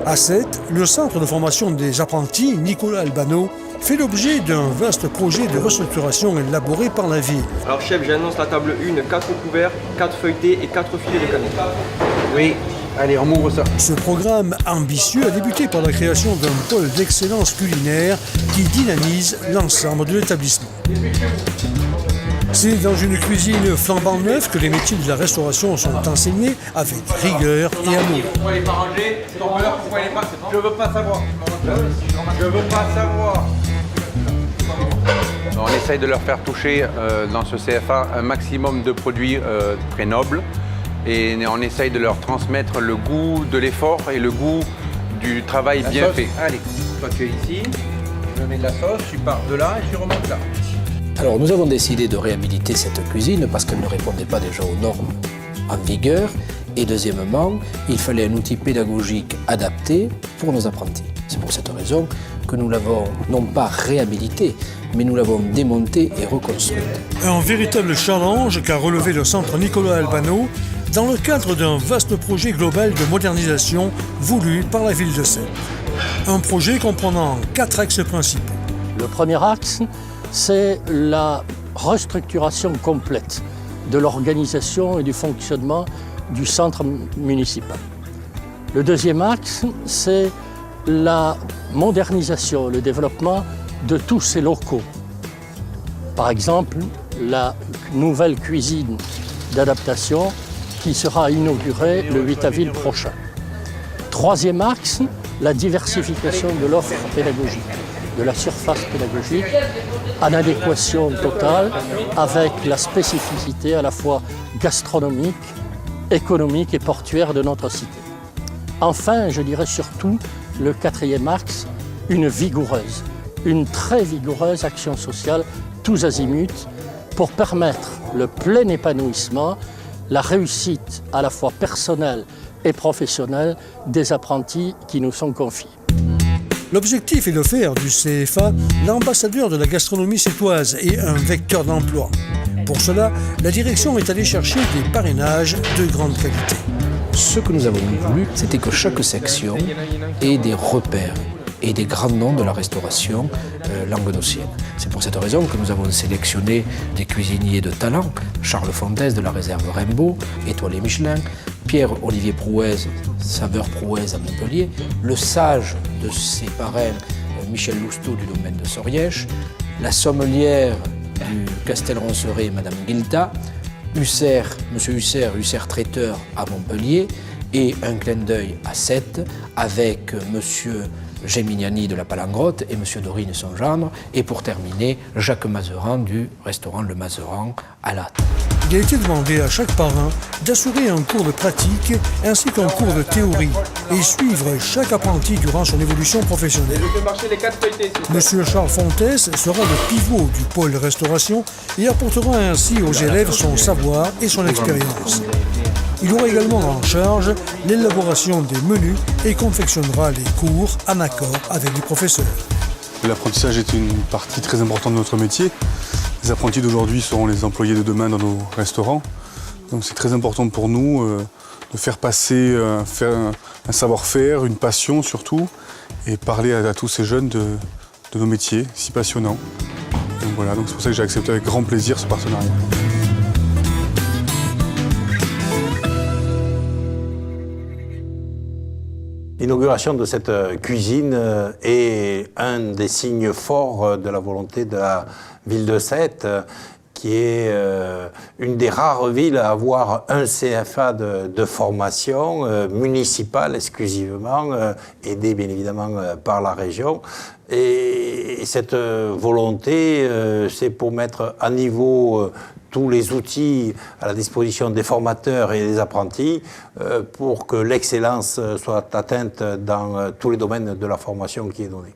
À Sète, le centre de formation des apprentis Nicolas Albano fait l'objet d'un vaste projet de restructuration élaboré par la ville. Alors chef, j'annonce la table 1, 4 couverts, 4 feuilletés et 4 filets de canette. Oui, allez, on m'ouvre ça. Ce programme ambitieux a débuté par la création d'un pôle d'excellence culinaire qui dynamise l'ensemble de l'établissement. C'est dans une cuisine flambant neuve que les métiers de la restauration sont enseignés avec rigueur et amour. Pourquoi il n'est pas rangé? Pourquoi il n'est pas... Je veux pas savoir. Je veux pas savoir. On essaye de leur faire toucher dans ce CFA un maximum de produits très nobles et on essaye de leur transmettre le goût de l'effort et le goût du travail bien fait. Allez, toi tu es ici, je mets de la sauce, tu pars de là et tu remontes là. Alors nous avons décidé de réhabiliter cette cuisine parce qu'elle ne répondait pas déjà aux normes en vigueur. Et deuxièmement, il fallait un outil pédagogique adapté pour nos apprentis. C'est pour cette raison que nous l'avons non pas réhabilité, mais nous l'avons démontée et reconstruite. Un véritable challenge qu'a relevé le centre Nicolas Albano dans le cadre d'un vaste projet global de modernisation voulu par la ville de Sète. Un projet comprenant 4 axes principaux. Le premier axe, c'est la restructuration complète de l'organisation et du fonctionnement du centre municipal. Le deuxième axe, c'est la modernisation, le développement de tous ces locaux. Par exemple, la nouvelle cuisine d'adaptation qui sera inaugurée le 8 avril prochain. Troisième axe, la diversification de l'offre pédagogique, de la surface pédagogique, en adéquation totale avec la spécificité à la fois gastronomique, économique et portuaire de notre cité. Enfin, je dirais surtout, le quatrième axe, une très vigoureuse action sociale tous azimuts pour permettre le plein épanouissement, la réussite à la fois personnelle et professionnelle des apprentis qui nous sont confiés. L'objectif est de faire du CFA l'ambassadeur de la gastronomie sétoise et un vecteur d'emploi. Pour cela, la direction est allée chercher des parrainages de grande qualité. Ce que nous avons voulu, c'était que chaque section ait des repères et des grands noms de la restauration languedocienne. C'est pour cette raison que nous avons sélectionné des cuisiniers de talent, Charles Fontès de la réserve Rimbaud, étoilé Michelin, Pierre-Olivier Prouez, saveur Prouez à Montpellier, le sage de ses parrains, Michel Lousteau du domaine de Sorièche, la sommelière du Castelronceret, Madame Guilta, Monsieur Husser traiteur à Montpellier, et un clin d'œil à Sète avec Monsieur Géminiani de la Palangrotte et Monsieur Dorine et son gendre, et pour terminer, Jacques Mazeran du restaurant Le Mazeran à Latte. Il a été demandé à chaque parrain d'assurer un cours de pratique ainsi qu'un cours de théorie et suivre chaque apprenti durant son évolution professionnelle. Monsieur Charles Fontès sera le pivot du pôle restauration et apportera ainsi aux élèves son savoir et son expérience. Il aura également en charge l'élaboration des menus et confectionnera les cours en accord avec les professeurs. L'apprentissage est une partie très importante de notre métier. Les apprentis d'aujourd'hui seront les employés de demain dans nos restaurants. Donc c'est très important pour nous de faire passer un savoir-faire, une passion surtout, et parler à tous ces jeunes de nos métiers si passionnants. Donc voilà, donc c'est pour ça que j'ai accepté avec grand plaisir ce partenariat. L'inauguration de cette cuisine est un des signes forts de la volonté de la ville de Sète, qui est une des rares villes à avoir un CFA de formation municipale exclusivement, aidé bien évidemment par la région. Et cette volonté, c'est pour mettre à niveau tous les outils à la disposition des formateurs et des apprentis pour que l'excellence soit atteinte dans tous les domaines de la formation qui est donnée.